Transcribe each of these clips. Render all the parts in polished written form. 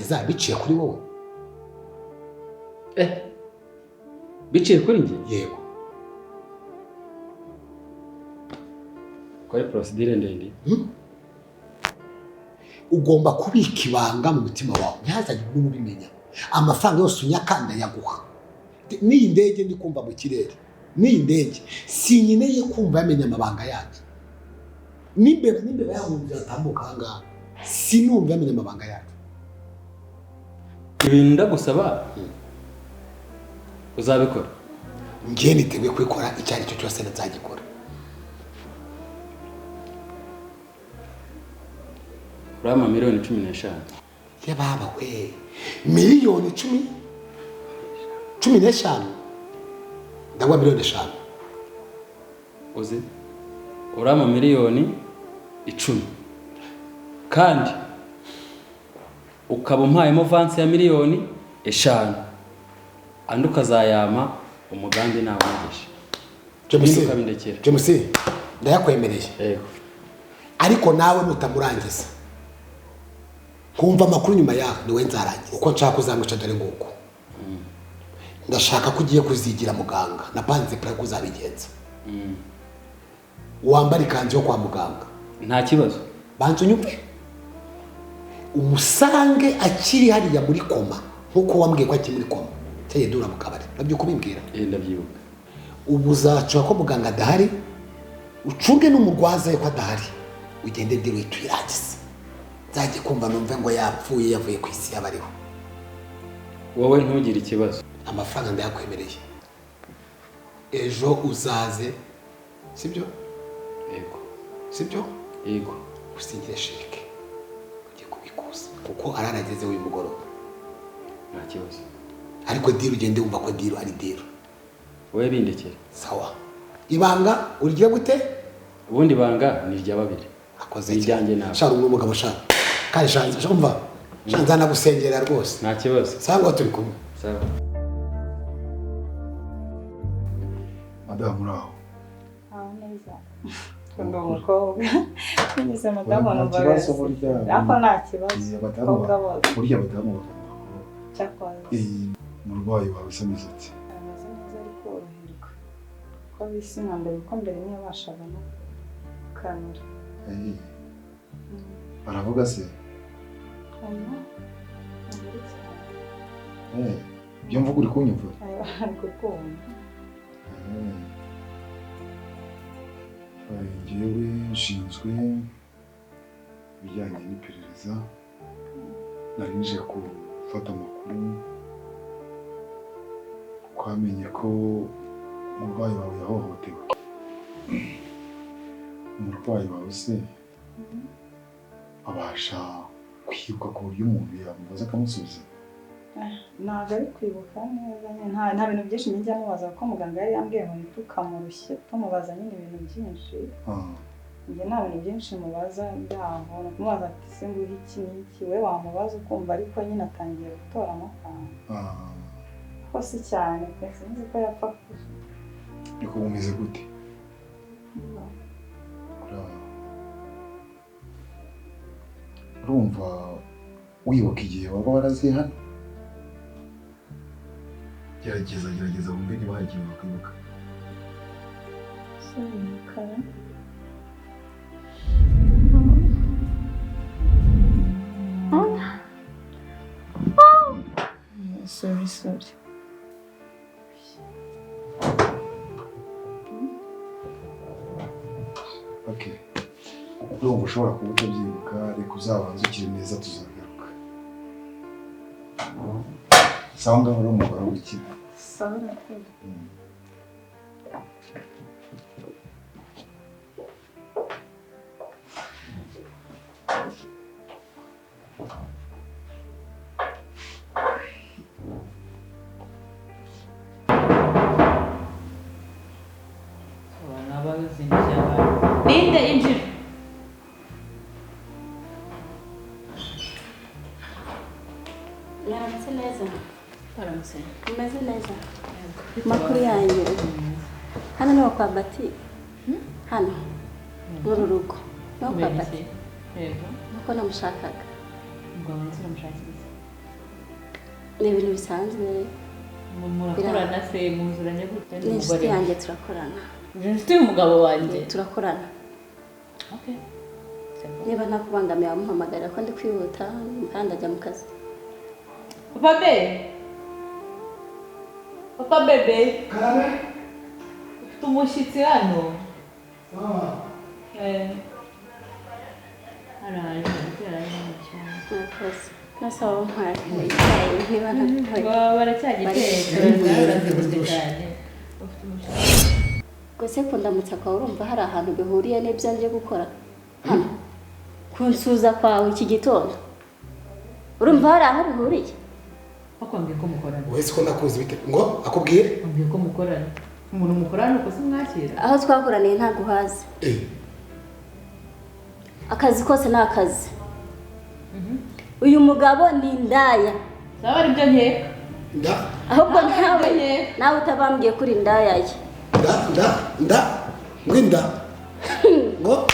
kurangiza biciye kuri wowe. Biciye kuri njye? Yego. Kore procedure ndende. Ugomba kubika ibanga mu mutima wawe. Ntihazagire umuntu ubimenya. Amafaranga yose unyakanda yaguha. N'iyi ndege ndi kumva mu kirere. N'iyi ndege sinkeneye kumva yamenya amabanga yacu. N'imbeba yahunze atambuka ahangaha. Sinumva yamenya amabanga yacu. Ibintu ndagusaba uzabikora. Ngiye niteguye kwikora icyo ari cyo cyose nzagikora. Urama miliyoni 15. Yababa we. Miliyoni 15. Ndagwa miliyoni 5. Uzi? Urama miliyoni 10. Kandi ukaba umpayemo avance ya miliyoni 5. Andi ukazayama umugambi nawegesha. James, ndayakwemereye. Yego. Ariko nawe nutamurangiza. Kumva amakuru nyuma yaho niwe nzarangiza. Uko nshaka kuzamwica dore nguko. Ndashaka ko ugiye kuzigira muganga. Napanze plan kuzabigenza. Wambara ikanzu yo kwa muganga. Nta kibazo. Banze unyumve. Umusange akiri hariya muri koma. Nkuko wambwiye ko akiri muri koma. Cyaye dura mu kabari. Nabyo kubimbwira. Ndabyibuka. Ubuzacu ko muganga adahari. Ucunge n'umurwaza ko adahari. Ugende ndiro itwiragize. Nzaje kumva numve ngo yapfuye yavuye ku isi yabariho. Wowe ntugire ikibazo. Amafaranga ndayakwemereye. Ejo uzaze. Sibyo? Yego. Sibyo? Yego. Usingire sheke. Ugiye kubikuza. Kuko ararageze uyu mugoroba. Nta kibazo. Ariko diro ugende wumva ko diro ari diro. Wowe bindekere. Sawa. Ibanga urigira gute? Ubundi banga ni rya babiri. Akoze ijyanje nawe. Shara umugabo shara. Kandi shanza umva. Shanza nagusengera rwose. Nta kibazo. Sangwa turi kumwe. Sawa. Madamu raho. Neza. Ndo umukobwa. Nise madamu n'umugabo. Ako nta kibazo. Burya badamu. Cyakoze. Umurwayi wawe sameze ati. Amaze neza ariko uruhirwa. Ko bisi nka mbere ko mbere niyo bashaga no kanura. Baravuga se? Ibyo mvuga uri kunyumva? Ariko kumva. Njyewe nshinzwe ibijyanye n'iperereza. Nari nje gufata amakuru. Twamenye ko umurwayi wawe yahohotewe. Umurwayi wawe se abasha kwibuka ku buryo umuntu yamubaza akamusubiza? Ntabwo ari kwibuka neza nyine nta bintu byinshi njya mubaza ko muganga yari yambwiye ngo nitukamurushye tumubaza nyine ibintu byinshi. Njye nta bintu byinshi mubaza byaho kumubaza ati se nguhe iki n'iki we wamubaza ukumva ariko nyine atangiye gutora amafaranga. Ko si cyane pe sinzi ko yapfa kuza. Niko umeze gute? Urumva wibuka igihe waba waraziye hano? Gerageza wumve niba hari ikintu wakwibuka. Sinukara. Sorry. Okay. Urumva ushobora kuba utabyibuka, reka uzabanza ukiri neza tuzagaruka. Sawa ngaho uri umugore w'ikina. Sawa nakuri. Ninde injira. Yaramutse neza. Baramutse. Umeze neza. Makuru yanyu. Hano ni kwa Batty. Hano. Murugo. No kwa Batty. Yego. Nuko namushakaga. Ngo nzira mushakiriza. ni ibintu bisanzwe murakorana se muzuranye gute n'inshuti yanjye turakorana inshuti y'umugabo wanjye turakorana okay niba ntakubangamiye wamuhamagarira ko ndi kwihuta kandi ajya mu kazi papa bebe tumushyitsi hano araje gutera cyane nasaba mpari niba ntakoye baracyagiteye cyane Gose ko ndamutsa kwa urumva hari ahantu bihuriye n'ibyo nje gukora hano kunsuza kwawe iki gitondo urumva hari aho bihuriye akwambye ko mukorana wese ko nakuzi bite ngo akubwire ambye ko mukorana umuntu mukorana uko se mwakira aho twakoraniye ntago hazi akazi kose n'akazi uyu mugabo ni Indaya sawa ari byo nkeka ahubwo nawe utabambwiye kuri Indaya ye Ngwinda ngo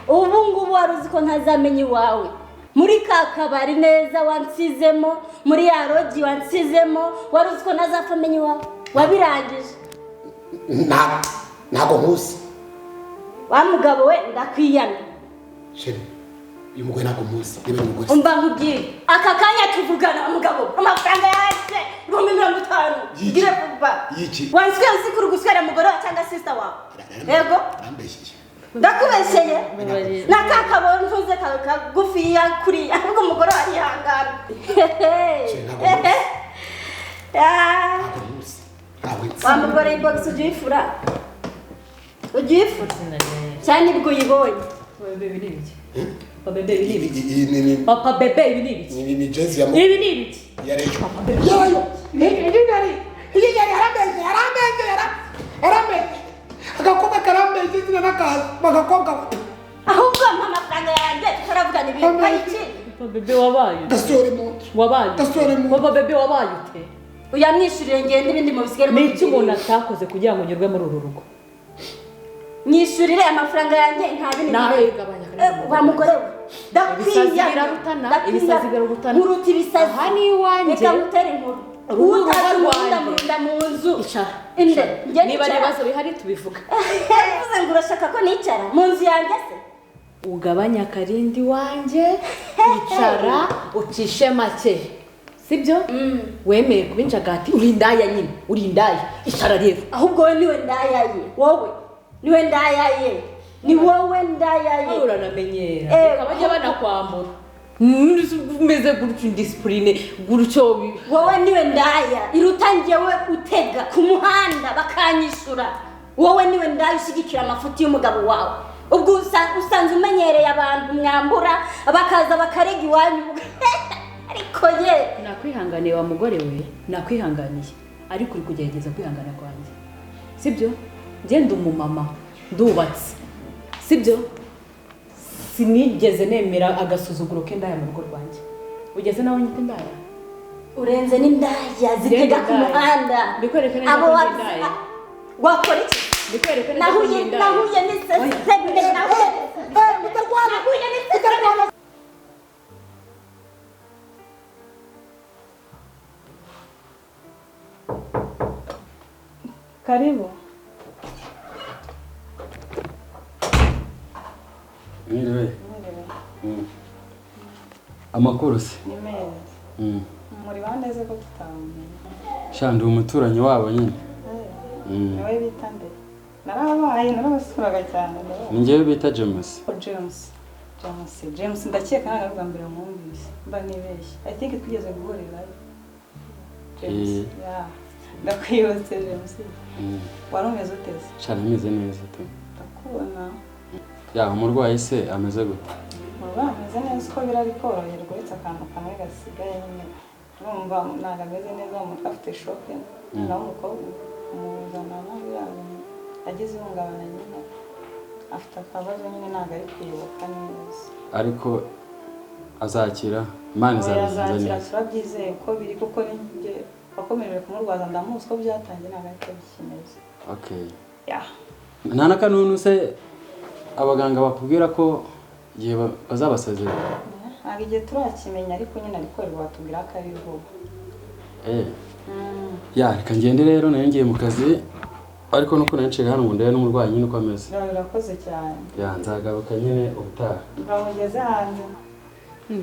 ubu ngubu waruzi ko ntazamenye iwawe muri ka kabari neza wansizemo muri ya rogi wansizemo waruzi ko ntazafamenye iwawe wabirangije ntago nkusi wa mugabo we ndakwiyana Shema uyu mugore ntago nkusi niba ni umugore umva nkubwire aka kanya tuvugana mugabo amafaranga yaje 50,000 gire vuba wansiye usikuru guswera mugore cyangwa sister wawe yego ndakubesheye nakakabona ntuze kagufiya kuri ahubwo umugore ari hangana wa mugore inbox ujifura cyane ibwo uyibonye bebe ni biki papa bebe ni biki papa bebe ni biki ni jezi ya ibi ni biki yarejo yarambeje agakobwa karambeje zina nakaza bagakobwa ahubwo amafaranga yanjye turavugana ibintu iki papa bebe wabaye gasore mu papa bebe wabaye ute uyamwishurire ngende ibindi mu bisigare ni iki umuntu atakoze kugira ngo nyurwe muri uru rugo nyishurire amafaranga yanjye nta bindi nawe gabanya wa mugore we ndakwiyana ibisazi birarutana muruti ibisazi aha ni iwanjye reka mutere inkuru urunda mu nzu inde niba ibibazo bihari tubivuga uvuze ngo urashaka ko nicara mu nzu yanjye se ugabanya akarindi wanjye icara ucishe make sibyo wemeye kubinjagati uri Indaya nyine uri Indaya icara rero ahubwo we niwe Indaya ye wowe niwe Indaya ye ni wowe Indaya ye uranamenyera abajya banakwambura umeze gutyo discipline gutyo wowe niwe Indaya irutangiyewe utega ku muhanda bakanyishura wowe niwe Indaya ushigikira amafuti y'umugabo wawe ubwo usanze umenyereye abantu mwambura bakaza bakarega iwanyu ariko ye nakwihanganiye wa mugore we nakwihanganiye ariko uri kugerageza kwihangana kwanjye sibyo ngende umumama ndubatse sibyo sinigeze nemera agasuzuguro k'Indaya mu rugo rwanjye ugeze nawe nyite Indaya urenze n'Indaya zitega ku muhanda bikwereka neza ko Indaya wakora iki bikwereka neza ko Indaya nahuye n'iseseme nahuye n'iseseme Karibu. Mwiriwe. Amakuru se? Ni meza. Muri bandeze ko tutamenya. Shandi umuturanyi wabo nyine. Nawe bita nde? Narabaye narabasuraga cyane. Ni njyewe bita James. James ndakeka nagaruka mbere mwumvise. Mba nibeshye. I think twigeze guhurira. James. Yeah. Ndakwiyotse James. Warumeze uteze? Cyane ameze neza tu. Ndakubona. Ya umurwayi se ameze gute? Umurwayi ameze neza uko birari koroherwa uretse akantu kamwe gasigaye nyine. Urumva ntago ameze neza umutwe afite shock. Naho umukobwa umuzana n'abana ageze ihungabana nyine. Afite akabazo nyine ntago ari kwibuka neza. Ariko azakira Imana izabigenza neza. Turabyizeye ko biri kuko ninjye akomeje kumurwaza ndamuzi ko byatangiye ntago ari kimeze. Okay. Yeah. Nta nakanunu se abaganga bakubwira ko igihe bazabasezerera. Ntabwo igihe turakimenya ariko nyine ariko batubwira ko ari vuba. ya reka ngende rero nayo ngiye mu kazi ariko nuko naciye hano ngo ndebe n'umurwayi nyine uko ameze. Urakoze cyane. Ya nzagaruka nyine ubutaha. Ngeze hanze.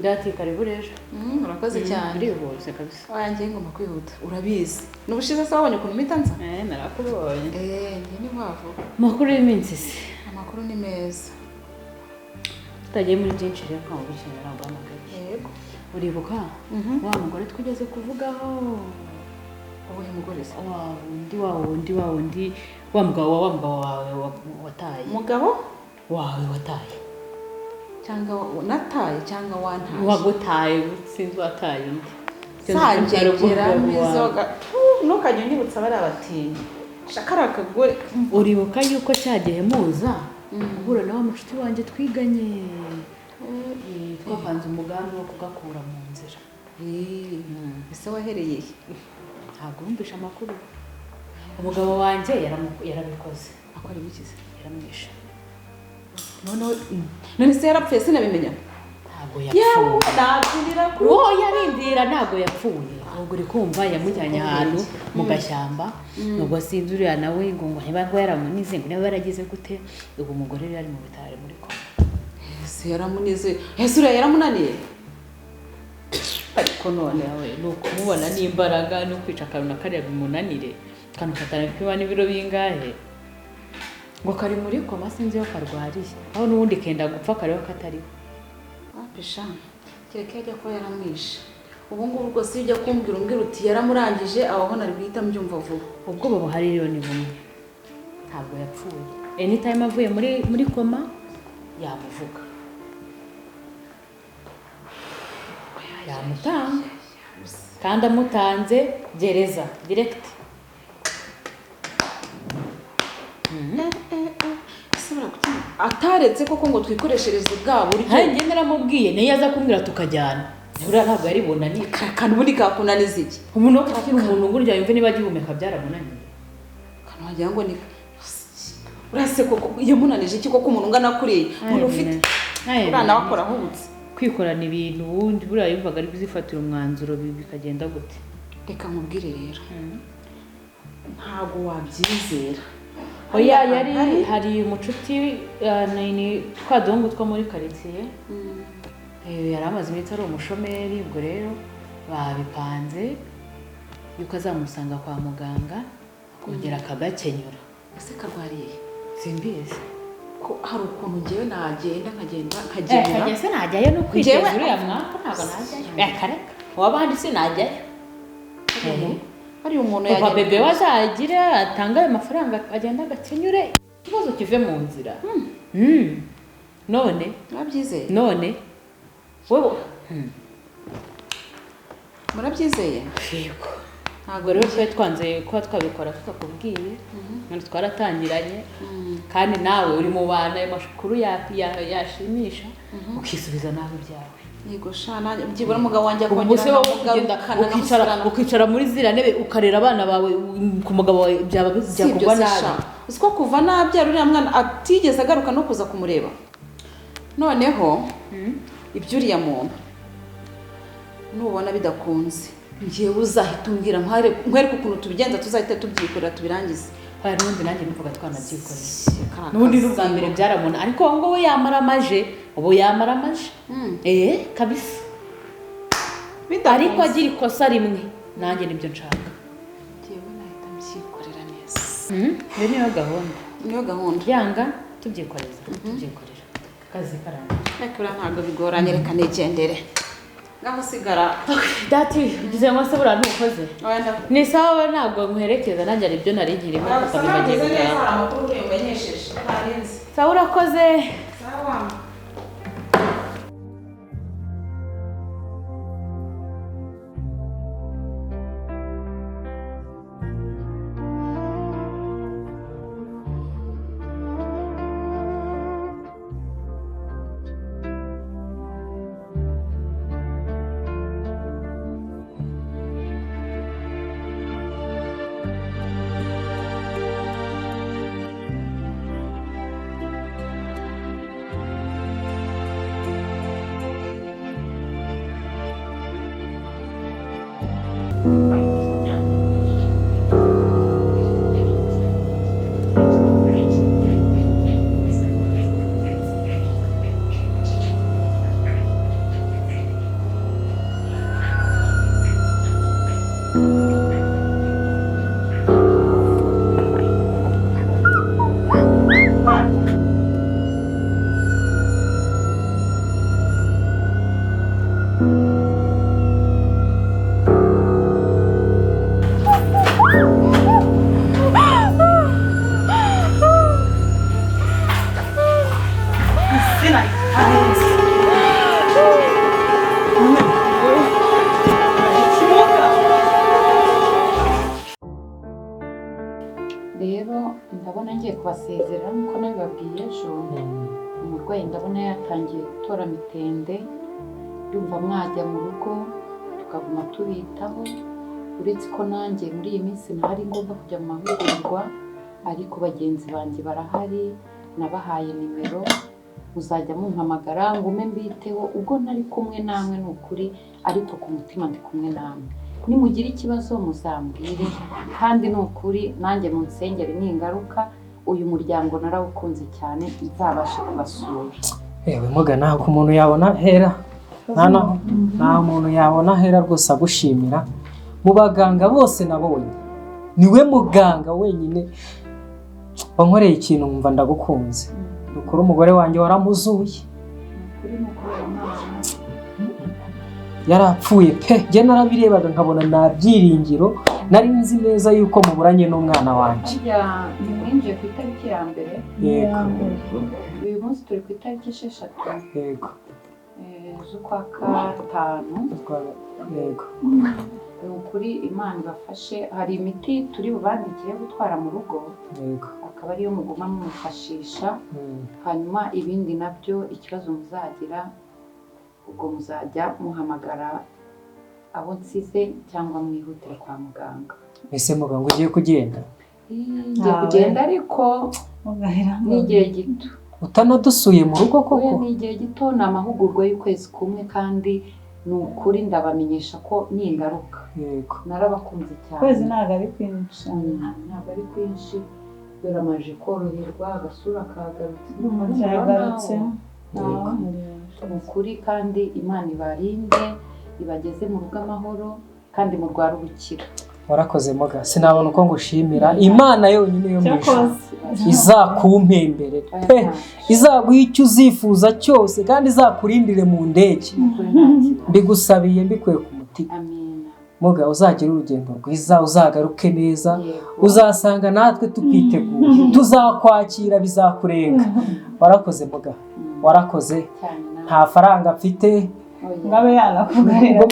Batty karibu rero. Urakoze cyane. Urihuse kabisa. Wanjye ngomba kwihuta. Urabizi. N'ubushize se wabonye ukuntu mpita nza? Narakubonye. Njye ni wavu. Makuru y'iminsi se. Amakuru ni meza. Tutagiye muri byinshi rero kwa gukenera guhamagara. Yego. Uribuka? Wa mugore twigeze kuvugaho. Ubuhe mugore se? Wa wundi wa mugabo wawe wataye. Umugabo wawe wataye. Cyangwa nataye cyangwa wantaye. Wagutaye sinzi wataye undi. Sanjegera mizoga. Ntukajye unyibutsa bari abatinyi. Shakara akagore. Uribuka yuko cyagihe muza uhura na wa mucuti wanjye twiganye. Twapanze umugambi wo kugakura mu nzira. Ese wahereye ntabwo wumvisha amakuru. Umugabo wanjye yarabikoze. Akora ibikize yaramwishe. None se yarapfuye sinabimenya. Ntabwo yapfuye. Nabyirira ku. Yarindira ntabwo yapfuye. Ahubwo uri kumva yamujyanye ahantu mu gashyamba. Nubwo sinzi uriya nawe ngo niba yaramunize ngo niba yaragize gute. Ubu umugore yari mu bitaro muri koma. Ese yaramunize. Ese uriya yaramunaniye. Ariko none yawe nuko mubona n'imbaraga no kwica akantu kariya bimunanire. Kantu katana kwiba n'ibiro bingahe. Ngo kari muri koma sinzi yo karwariye. Aho n'ubundi kenda gupfa kariho katariho. Pisha. Kireke yajya ko yaramwishe. Ubu ngubu rwose ujya kumbwira uti yaramurangije aho nari guhita mbyumva vuba. Ubwo babo hari rero ni bumwe. Ntabwo yapfuye. Anytime avuye muri koma yamuvuga. Yamutanga. Kandi amutanze gereza direct. Ataretse koko ngo twikoreshereze bwa buryo. Njye naramubwiye niyo aza kumbwira tukajyana. Uriya ntabwo yari bunaniye. Kandi ubundi kakunaniza iki? Umuntu akiri umuntu ngurya yumve niba agihumeka byaramunaniye. Kana wagira ngo ni urase koko yamunanije iki koko umuntu ungana kuriye. Umuntu ufite uriya nawe akora ahubutse. Kwikorana ibintu ubundi buriya yumvaga ari kuzifatira umwanzuro bikagenda gute. Reka nkubwire rero. Ntabwo wabyizera. Oya yari hari umucuti ni twadongo two muri quartier. Yari amaze iminsi ari umushomeri ubwo rero babipanze yuko azamusanga kwa muganga akongera akagakenyura. Ese karwariye? Simbizi. Ko hari ukuntu ngewe nagenda nkagenera. Kagese najyayo no kwiteza uriya mwaka ntabwo najyayo. Kareka. Wabandi se najyayo. Hari umuntu yajya. Papa bebe wazagira atanga ayo mafaranga agenda agakenyure ikibazo kive mu nzira. None nabyizeye. None wewe murabyizeye? Yego. Ntabwo rero twe twanze kuba twabikora tutakubwiye. None twaratangiranye. Kandi nawe uri mu bana y'amakuru yashimisha ukisubiza nawe byawe. Yego shana byibura umugabo wanjye akongera ukicara muri zira ntebe ukarera abana bawe ku mugabo wawe byaba byakugwa nabi. Usko kuva nabyara uriya mwana atigeze agaruka no kuza kumureba. Noneho ibyo uriya muntu nubona bidakunze ngiye uzahita umbwira nkwereke ukuntu tubigenza tuzahita tubyikorera tubirangize. Hari n'undi nanjye mvuga twanabyikorera. N'undi n'ubwa mbere byaramuna ariko ngo we yamara amaje ubu yamara amaje. Kabisa. Ariko agira ikosa rimwe nanjye nibyo nshaka. Ngiye nahita mbyikorera neza. Iyo niyo gahunda. Yanga tubyikoreza. Tubyikorera. Kazi karanga. Reka ntabwo bigoranye reka nigendere. Ngaho sigara. Dati ugize ngo se bura ntukoze. Ni sawa ntabwo muherekeza nanjye ari byo nari nkirimo kutamenya neza amakuru umenyesheje. Ntarenze. Sawa urakoze. Sawa. rero ndabona ngiye kubasezerera nk'uko nabibabwiye ejo umurwayi ndabona yatangiye gutora mitende yumva mwajya mu rugo tukaguma tubitaho uretse ko nanjye muri iyi minsi ntari ngomba kujya mu mahugurwa ariko bagenzi banjye barahari nabahaye nimero muzajya mumpamagara ngume mbiteho ubwo nari kumwe namwe n'ukuri ariko ku mutima ndi kumwe namwe nimugira ikibazo muzambwire kandi n'ukuri nanjye munsengere n'ingaruka uyu muryango narawukunze cyane nzabashe kubasura. Yewe muga naho ku muntu yabona hera nta muntu yabona hera rwose agushimira mu baganga bose nabonye niwe muganga wenyine wankoreye ikintu nkumva ndagukunze ukuri umugore wanjye waramuzuye yarapfuye pe njye narabirebaga nkabona nta byiringiro nari nzi neza yuko muburanye n'umwana wanjye. Nimwinjiye ku itariki ya mbere uyu munsi turi ku itariki 6 yego z'ukwa gatanu yego ni ukuri Imana ibafashe hari imiti turi bubandikire gutwara mu rugo yego akaba ariyo muguma mumufashisha hanyuma ibindi nabyo ikibazo muzagira ubwo muzajya muhamagara abo nsize cyangwa mwihutire kwa muganga. Ese muganga ugiye kugenda? Ngiye kugenda ariko n'igihe gito utanadusuye mu rugo koko? Oya n'igihe gito ni amahugurwa y'ukwezi kumwe kandi ni ukuri ndabamenyesha ko ni ingaruka. Yego narabakunze cyane. Kwezi ntabwo ari kwinshi. Ntabwo ari kwinshi biramaje koroherwa agasura kagarutse. Ukuri kandi Imana ibarinde ibageze mu rugo amahoro kandi murwara ubukira. Warakoze muga sinabona uko ngushimira Imana yonyine yo mwisha izakumpembere pe izaguha icyo uzifuza cyose kandi izakurindire mu ndege mbigusabiye mbikuye ku mutima. Amina. Muga uzagira urugendo rwiza uzagaruke neza uzasanga natwe tukiteguye tuzakwakira bizakurenga. Warakoze muga warakoze nta faranga mfite ngabe yanakugarira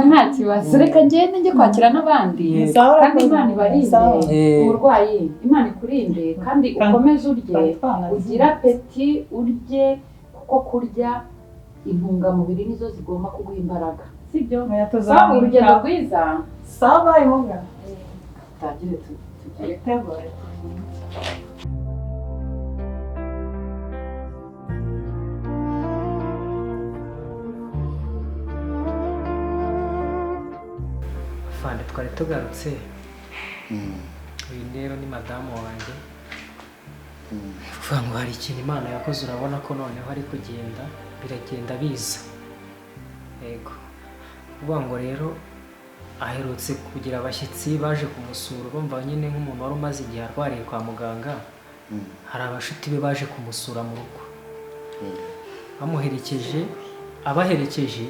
nta kibazo reka ngende njye kwakira n'abandi kandi Imana ibarinde uburwayi Imana ikurinde kandi ukomeze urye ugira apeti urye kuko kurya intungamubiri nizo zigomba kuguha imbaraga sibyo urugendo rwiza saba imuga tagire tugire Fande twari tugarutse uyu rero ni madamu wanjye uvuga ngo hari ikintu Imana yakoze urabona ko noneho ari kugenda biragenda biza yego uvuga ngo rero aherutse kugira abashyitsi baje kumusura bumva nyine nk'umuntu wari umaze igihe arwariye kwa muganga hari abashuti be baje kumusura mu rugo abaherekeje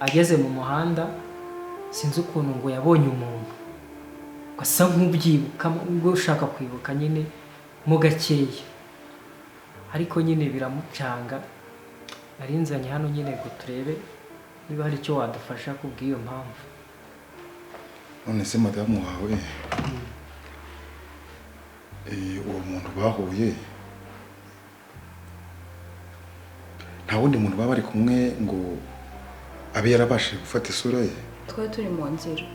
ageze mu muhanda sinzi ukuntu ngo yabonye umuntu asa nk'ubyibuka ngo ushaka kwibuka nyine mu gakeya ariko nyine biramucanga narinzanye hano nyine ngo turebe niba hari icyo wadufasha kubw'iyo mpamvu. None se madamu wawe uwo muntu bahuye nta wundi muntu baba bari kumwe ngo abe yarabashije gufata isura ye? Twari turi mu nzira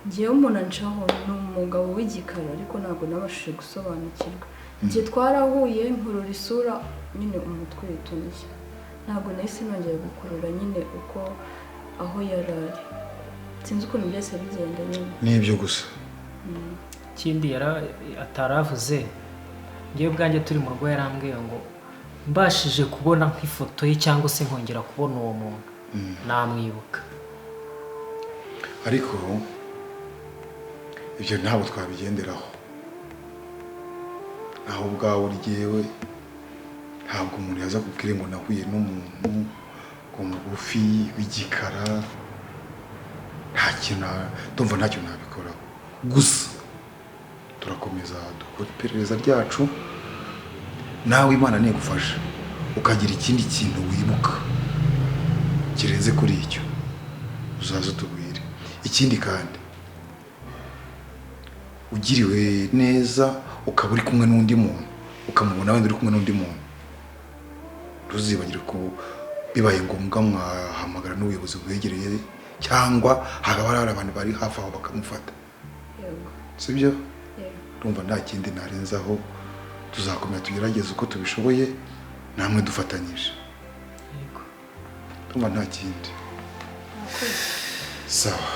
ngewe umuntu ancaho ni umugabo w'igikara ariko ntabwo nabashije gusobanukirwa igihe twarahuye nkurura isura nyine umutwe witunishye ntabwo nahise nongera gukurura nyine uko aho yarari sinzi ukuntu byose bigenda nyine n'ibyo gusa. Ikindi ataravuze ngewe ubwanjye turi mu rugo yarambwiye ngo mbashije kubona nk'ifoto ye cyangwa se nkongera kubona uwo muntu namwibuka ariko ibyo ntabwo twabigenderaho naho ubwawe uryewe ntabwo umuntu yaza kubwira ngo nahuye n'umuntu ngo mugufi w'igikara ndumva ntacyo nabikoraho gusa turakomeza dukora iperereza ryacu nawe Imana nigufasha ukagira ikindi kintu wibuka kirenze kuri icyo uzaza utubwire. Ikindi kandi ugiriwe neza ukaba uri kumwe n'undi muntu ukamubona wenda uri kumwe n'undi muntu ntuzibagire ko bibaye ngombwa mwahamagara n'ubuyobozi bwegereye cyangwa hakaba hari abantu bari hafi aho bakamufata sibyo urumva nta kindi narenzaho tuzakomeza tugerageze uko tubishoboye namwe dufatanyije urumva nta kindi sawa